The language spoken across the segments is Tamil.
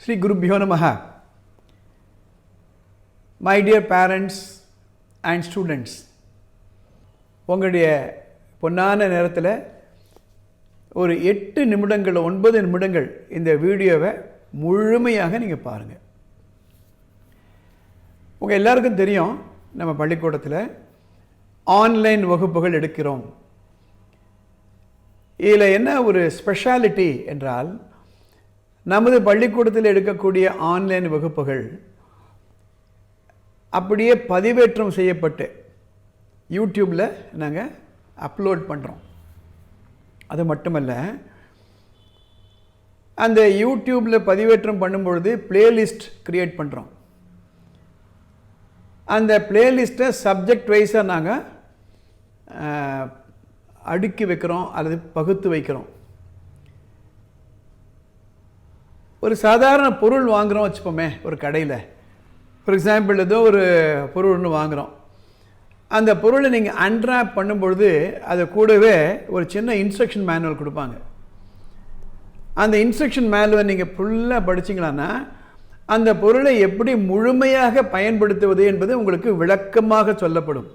Shri Gurubhyo Namaha. My dear parents and students, உங்களுடைய பொன்னான நேரத்தில் ஒரு 8 நிமிடங்கள் 9 நிமிடங்கள் இந்த வீடியோவை முழுமையாக நீங்கள் பாருங்கள். உங்கள் எல்லாருக்கும் தெரியும், நம்ம பள்ளிக்கூடத்தில் ஆன்லைன் வகுப்புகள் எடுக்கிறோம். இதில் என்ன ஒரு ஸ்பெஷாலிட்டி என்றால், நமது பள்ளிக்கூடத்தில் எடுக்கக்கூடிய ஆன்லைன் வகுப்புகள் அப்படியே பதிவேற்றம் செய்யப்பட்டு யூடியூப்பில் நாங்கள் அப்லோட் பண்ணுறோம். அது மட்டுமல்ல, அந்த யூடியூப்பில் பதிவேற்றம் பண்ணும்பொழுது பிளேலிஸ்ட் க்ரியேட் பண்ணுறோம். அந்த பிளேலிஸ்ட்டை சப்ஜெக்ட் வைஸாக நாங்கள் அடுக்கி வைக்கிறோம் அல்லது பகுத்து வைக்கிறோம். ஒரு சாதாரண பொருள் வாங்குகிறோம் வச்சுப்போமே, ஒரு கடையில் ஃபார் எக்ஸாம்பிள் ஏதோ ஒரு பொருள் ஒன்று வாங்குகிறோம். அந்த பொருளை நீங்கள் அன்ராப் பண்ணும்பொழுது அது கூடவே ஒரு சின்ன இன்ஸ்ட்ரக்ஷன் மேனுவல் கொடுப்பாங்க. அந்த இன்ஸ்ட்ரக்ஷன் மேனுவலை நீங்கள் ஃபுல்லாக படிச்சிங்களான்னா அந்த பொருளை எப்படி முழுமையாக பயன்படுத்துவது என்பது உங்களுக்கு விளக்கமாக சொல்லப்படும்.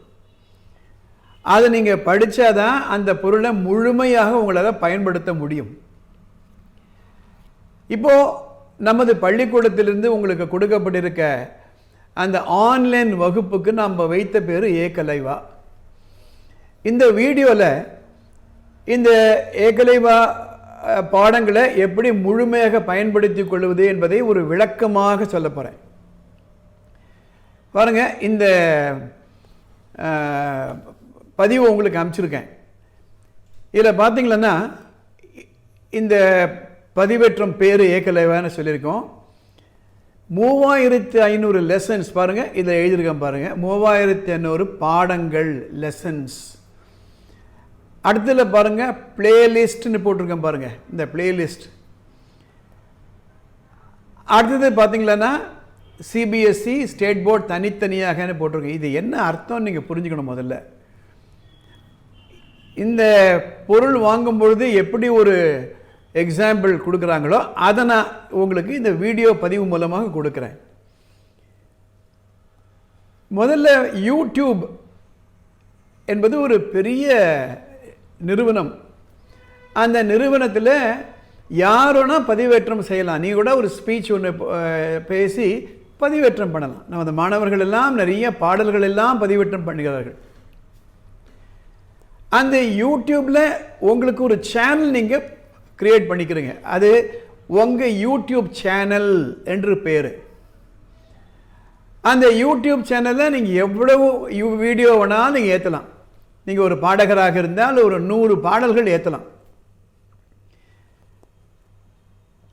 அதை நீங்கள் படித்தாதான் அந்த பொருளை முழுமையாக உங்களால் பயன்படுத்த முடியும். இப்போது நமது பள்ளிக்கூடத்திலிருந்து உங்களுக்கு கொடுக்கப்பட்டிருக்க அந்த ஆன்லைன் வகுப்புக்கு நாம் வைத்த பேர் ஏகலைவா. இந்த வீடியோவில் இந்த ஏகலைவா பாடங்களை எப்படி முழுமையாக பயன்படுத்தி கொள்வது என்பதை ஒரு விளக்கமாக சொல்ல போகிறேன். பாருங்கள், இந்த பதிவு உங்களுக்கு அனுப்பிச்சிருக்கேன். இதில் பார்த்தீங்களன்னா இந்த பதிவேற்றம் பேர் ஏகலைவான்னு சொல்லியிருக்கோம். 3500 லெசன்ஸ் பாருங்கள், இதில் எழுதியிருக்கேன் பாருங்கள், 3500 பாடங்கள் லெசன்ஸ். அடுத்ததில் பாருங்கள் பிளேலிஸ்ட்னு போட்டிருக்கேன் பாருங்கள், இந்த பிளேலிஸ்ட். அடுத்தது பார்த்தீங்களன்னா சிபிஎஸ்சி ஸ்டேட் போர்ட் தனித்தனியாகன்னு போட்டிருக்கேன். இது என்ன அர்த்தம் நீங்கள் புரிஞ்சுக்கணும். முதல்ல இந்த பொருள் வாங்கும் பொழுது எப்படி ஒரு எக்ஸாம்பிள் கொடுக்குறாங்களோ அதை நான் உங்களுக்கு இந்த வீடியோ பதிவு மூலமாக கொடுக்குறேன். முதல்ல யூடியூப் என்பது ஒரு பெரிய நிறுவனம். அந்த நிறுவனத்தில் யாரோனா பதிவேற்றம் செய்யலாம். நீ கூட ஒரு ஸ்பீச் ஒன்று பேசி பதிவேற்றம் பண்ணலாம். நமது மாணவர்கள் எல்லாம் நிறைய பாடல்கள் எல்லாம் பதிவேற்றம் பண்ணுகிறார்கள். அந்த யூடியூப்பில் உங்களுக்கு ஒரு சேனல் நீங்கள் கிரியேட் பண்ணிக்கிறீங்க. அது உங்கள் யூடியூப் சேனல் என்று பேர். அந்த யூடியூப் சேனலில் நீங்கள் எவ்வளவு வீடியோ வேணாலும் நீங்கள் ஏற்றலாம். நீங்கள் ஒரு பாடகராக இருந்தால் ஒரு 100 பாடல்கள் ஏற்றலாம்.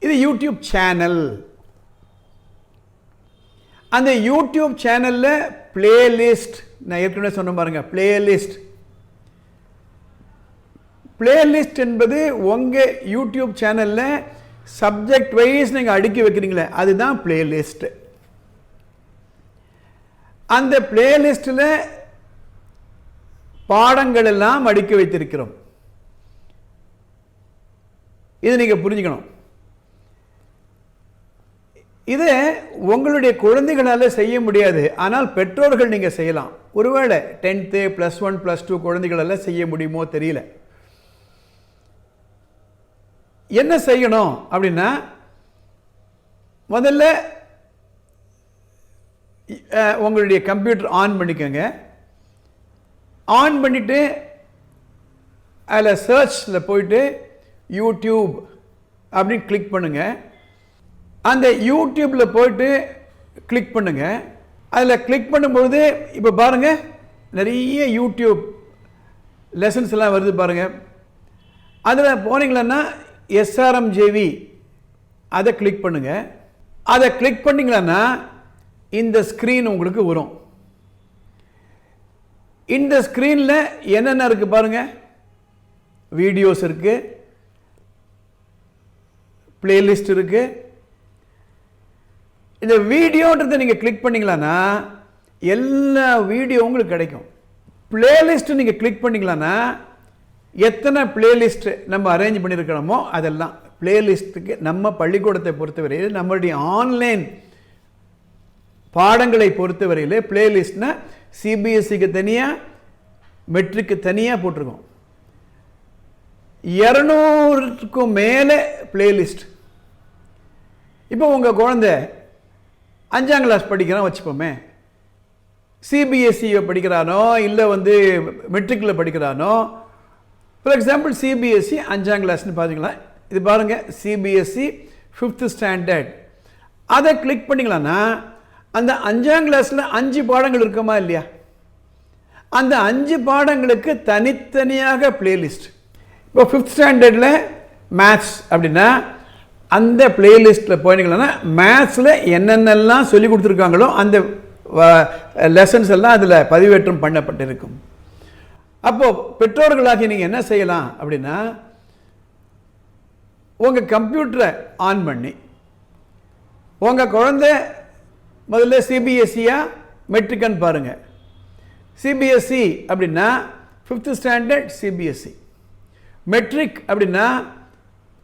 இது யூடியூப் சேனல். அந்த யூடியூப் சேனலில் பிளேலிஸ்ட், நான் ஏற்கனவே சொன்ன பாருங்க, பிளேலிஸ்ட். பிளேலிஸ்ட் என்பது உங்கள் யூடியூப் சேனலில் சப்ஜெக்ட் வைஸ் நீங்கள் அடுக்கி வைக்கிறீங்களே, அதுதான் பிளேலிஸ்ட். அந்த பிளேலிஸ்டில் பாடங்கள் எல்லாம் அடுக்கி வைத்திருக்கிறோம். இது நீங்கள் புரிஞ்சுக்கணும். இது உங்களுடைய குழந்தைகளால் செய்ய முடியாது, ஆனால் பெற்றோர்கள் நீங்கள் செய்யலாம். ஒருவேளை 10th +1 +2 குழந்தைகளெல்லாம் செய்ய முடியுமோ தெரியல. என்ன செய்யணும் அப்படின்னா, முதல்ல உங்களுடைய கம்ப்யூட்டர் ஆன் பண்ணிக்கோங்க. ஆன் பண்ணிவிட்டு அதில் சர்ச்சில் போயிட்டு யூடியூப் அப்படின்னு கிளிக் பண்ணுங்கள். அந்த யூடியூப்பில் போயிட்டு கிளிக் பண்ணுங்கள். அதில் கிளிக் பண்ணும்பொழுது இப்போ பாருங்கள், நிறைய யூடியூப் லெசன்ஸ் எல்லாம் வருது பாருங்கள். அதில் போனீங்களன்னா எஸ்ஆர்எம்ஜேவி அதை கிளிக் பண்ணுங்கள். அதை கிளிக் பண்ணிங்களன்னா இந்த ஸ்க்ரீன் உங்களுக்கு வரும். இந்த ஸ்க்ரீனில் என்னென்ன இருக்குது பாருங்கள். வீடியோஸ் இருக்குது, பிளேலிஸ்ட் இருக்குது. இந்த வீடியோன்றதை நீங்கள் கிளிக் பண்ணிங்களான்னா எல்லா வீடியோ உங்களுக்கு கிடைக்கும். பிளேலிஸ்ட்டு நீங்கள் கிளிக் பண்ணிங்களான்னா எத்தனை பிளேலிஸ்ட் நம்ம அரேஞ்ச் பண்ணியிருக்கணுமோ அதெல்லாம். பிளேலிஸ்ட்டுக்கு நம்ம பள்ளிக்கூடத்தை பொறுத்தவரையில் நம்மளுடைய ஆன்லைன் பாடங்களை பொறுத்தவரையில் பிளேலிஸ்ட்னா சிபிஎஸ்சிக்கு தனியாக மெட்ரிக்கு தனியாக போட்டிருக்கோம். 200க்கும் மேலே பிளேலிஸ்ட். இப்போ உங்கள் குழந்தை 5ஆம் கிளாஸ் படிக்கிறான் வச்சுப்போமே, சிபிஎஸ்சியை படிக்கிறானோ இல்லை மெட்ரிக்கில் படிக்கிறானோ. ஃபார் எக்ஸாம்பிள் சிபிஎஸ்சி 5ஆம் கிளாஸ்ன்னு பார்த்தீங்களா, இது பாருங்கள் சிபிஎஸ்சி 5th ஸ்டாண்டர்ட். அதை கிளிக் பண்ணிங்களான்னா அந்த 5ஆம் கிளாஸில் 5 பாடங்கள் இருக்குமா இல்லையா, அந்த 5 பாடங்களுக்கு தனித்தனியாக பிளேலிஸ்ட். இப்போ 5th ஸ்டாண்டர்டில் மேத்ஸ் அப்படின்னா அந்த பிளேலிஸ்ட்டில் போனீங்கன்னா மேத்ஸில் என்னென்னலாம் சொல்லி கொடுத்துருக்காங்களோ அந்த லெசன்ஸ் எல்லாம் அதில் பதிவேற்றம் பண்ணப்பட்டிருக்கும். அப்போது பெற்றோர்களாகி நீங்கள் என்ன செய்யலாம் அப்படின்னா, உங்கள் கம்ப்யூட்டரை ஆன் பண்ணி உங்கள் குழந்தை முதல்ல சிபிஎஸ்சியா மெட்ரிக்கான்னு பாருங்கள். சிபிஎஸ்சி அப்படின்னா 5th ஸ்டாண்டர்ட் சிபிஎஸ்சி, மெட்ரிக் அப்படின்னா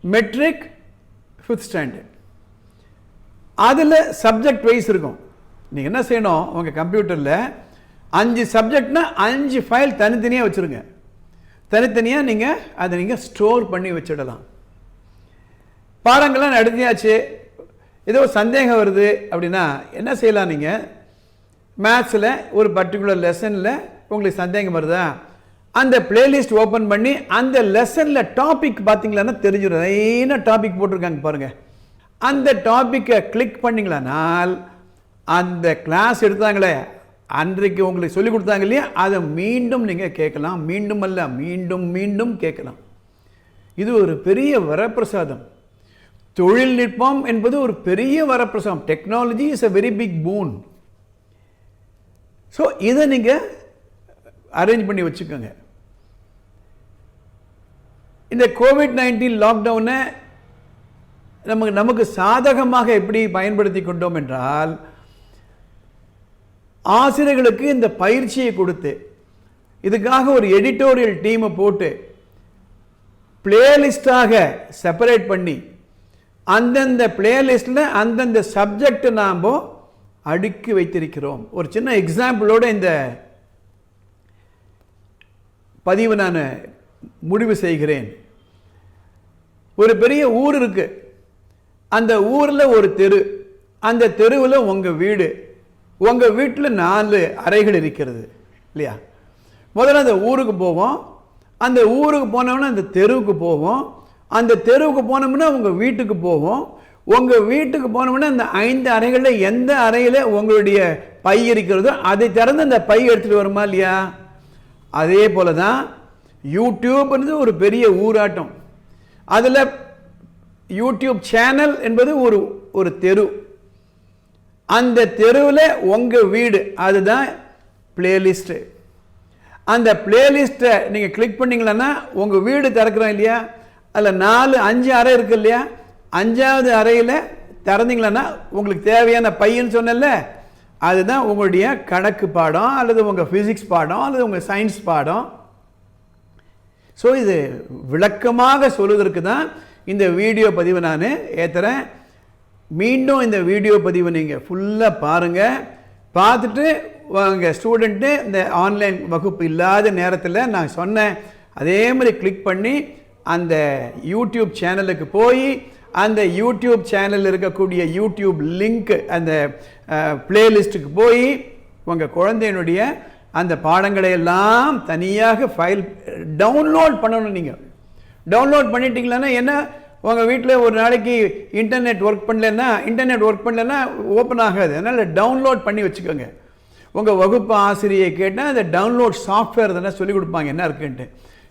மெட்ரிக் 5th ஸ்டாண்டர்ட். அதில் சப்ஜெக்ட் வைஸ் இருக்கும். நீங்கள் என்ன செய்யணும், உங்கள் கம்ப்யூட்டரில் 5 சப்ஜெக்ட்னா 5 ஃபைல் தனித்தனியாக வச்சுருங்க. தனித்தனியாக நீங்கள் ஸ்டோர் பண்ணி வச்சிடலாம். பாடங்கள்லாம் நடத்தியாச்சு, ஏதோ சந்தேகம் வருது அப்படின்னா என்ன செய்யலாம், நீங்கள் மேத்ஸில் ஒரு பர்டிகுலர் லெசனில் உங்களுக்கு சந்தேகம் வருதா, அந்த பிளேலிஸ்ட் ஓப்பன் பண்ணி அந்த லெசனில் டாபிக் பார்த்தீங்களான்னா தெரிஞ்சிடும். என்ன டாபிக் போட்டிருக்காங்க பாருங்கள், அந்த டாப்பிக்கை கிளிக் பண்ணிங்களானால் அந்த கிளாஸ் எடுத்தாங்களே அன்றைக்கு உங்களுக்கு சொல்லிக் கொடுத்தாங்க இல்லையா, அதை மீண்டும் நீங்கள் கேட்கலாம். மீண்டும் அல்ல, மீண்டும் மீண்டும் கேட்கலாம். இது ஒரு பெரிய வரப்பிரசாதம். தொழில்நுட்பம் என்பது ஒரு பெரிய வரப்பிரசாதம். Technology is a very big boon. So இதை நீங்கள் அரேஞ்ச் பண்ணி வச்சுக்கோங்க. இந்த கோவிட்-19 லாக்டவுனை நமக்கு சாதகமாக எப்படி பயன்படுத்தி கொண்டோம் என்றால், ஆசிரியர்களுக்கு இந்த பயிற்சியை கொடுத்து இதுக்காக ஒரு எடிட்டோரியல் டீமை போட்டு பிளேலிஸ்டாக செப்பரேட் பண்ணி அந்தந்த பிளேலிஸ்டில் அந்தந்த சப்ஜெக்ட் நாம் அடுக்கி வைத்திருக்கிறோம். ஒரு சின்ன எக்ஸாம்பிளோடு இந்த பதிவு நான் முடிவு செய்கிறேன். ஒரு பெரிய ஊர் இருக்கு, அந்த ஊரில் ஒரு தெரு, அந்த தெருவில் உங்கள் வீடு, உங்கள் வீட்டில் 4 அறைகள் இருக்கிறது இல்லையா. முதல்ல அந்த ஊருக்கு போவோம், அந்த ஊருக்கு போனோம்னா அந்த தெருவுக்கு போவோம், அந்த தெருவுக்கு போனோம்னா உங்கள் வீட்டுக்கு போவோம், உங்கள் வீட்டுக்கு போனோம்னா அந்த 5 அறைகளில் எந்த அறையில் உங்களுடைய பை இருக்கிறதோ அதை திறந்து அந்த பை எடுத்துகிட்டு வருமா இல்லையா. அதே போல தான் யூடியூப்ன்றது ஒரு பெரிய ஊராட்டம். அதில் யூடியூப் சேனல் என்பது ஒரு தெரு, அந்த தெருவில் உங்கள் வீடு, அதுதான் பிளேலிஸ்ட்டு. அந்த பிளேலிஸ்ட்டை நீங்கள் கிளிக் பண்ணிங்களன்னா உங்கள் வீடு திறக்கிறோம் இல்லையா, அதில் 4-5 அறை இருக்கு இல்லையா, 5ஆவது அறையில் திறந்தீங்களன்னா உங்களுக்கு தேவையான பையன்னு சொன்னல, அதுதான் உங்களுடைய கணக்கு பாடம் அல்லது உங்கள் ஃபிசிக்ஸ் பாடம் அல்லது உங்கள் சயின்ஸ் பாடம். ஸோ இது விளக்கமாக சொல்வதற்கு தான் இந்த வீடியோ பதிவை நான் ஏற்றுறேன். மீண்டும் இந்த வீடியோ பதிவை நீங்கள் ஃபுல்லாக பாருங்கள். பார்த்துட்டு உங்கள் ஸ்டூடெண்ட்டு இந்த ஆன்லைன் வகுப்பு இல்லாத நேரத்தில் நான் சொன்னேன் அதே மாதிரி கிளிக் பண்ணி அந்த யூடியூப் சேனலுக்கு போய் அந்த யூடியூப் சேனலில் இருக்கக்கூடிய யூடியூப் லிங்க் அந்த பிளேலிஸ்ட்டுக்கு போய் உங்கள் குழந்தையினுடைய அந்த பாடங்களை எல்லாம் தனியாக ஃபைல் டவுன்லோட் பண்ணணும். நீங்கள் டவுன்லோட் பண்ணிட்டீங்களன்னா என்ன, உங்கள் வீட்டில் ஒரு நாளைக்கு இன்டர்நெட் ஒர்க் பண்ணலன்னா ஓப்பன் ஆகாது. அதனால் டவுன்லோட் பண்ணி வச்சுக்கோங்க. உங்கள் வகுப்பு ஆசிரியை கேட்டால் அந்த டவுன்லோட் சாஃப்ட்வேர் தானே சொல்லிக் கொடுப்பாங்க என்ன இருக்குன்ட்டு.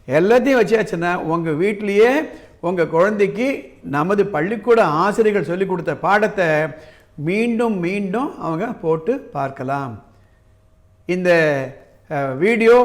எல்லாத்தையும் வச்சாச்சுன்னா உங்கள் வீட்லேயே உங்கள் குழந்தைக்கு நமது பள்ளிக்கூட ஆசிரியர்கள் சொல்லிக் கொடுத்த பாடத்தை மீண்டும் மீண்டும் அவங்க போட்டு பார்க்கலாம். இந்த வீடியோ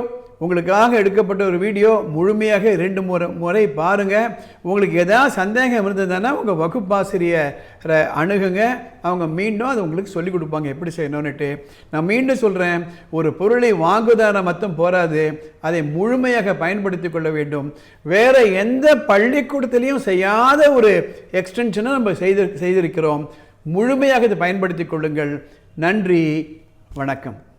உங்களுக்காக எடுக்கப்பட்ட ஒரு வீடியோ முழுமையாக 2 முறை பாருங்கள். உங்களுக்கு ஏதாவது சந்தேகம் இருந்ததுன்னா உங்கள் வகுப்பாசிரியரை அணுகுங்க. அவங்க மீண்டும் அது உங்களுக்கு சொல்லிக் கொடுப்பாங்க எப்படி செய்யணும்னுட்டு. நான் மீண்டும் சொல்கிறேன், ஒரு பொருளை வாங்குவதான மட்டும் போராது, அதை முழுமையாக பயன்படுத்தி கொள்ள வேண்டும். வேறு எந்த பள்ளிக்கூடத்திலையும் செய்யாத ஒரு எக்ஸ்டென்ஷனை நம்ம செய்திருக்கிறோம். முழுமையாக இதை பயன்படுத்தி கொள்ளுங்கள். நன்றி, வணக்கம்.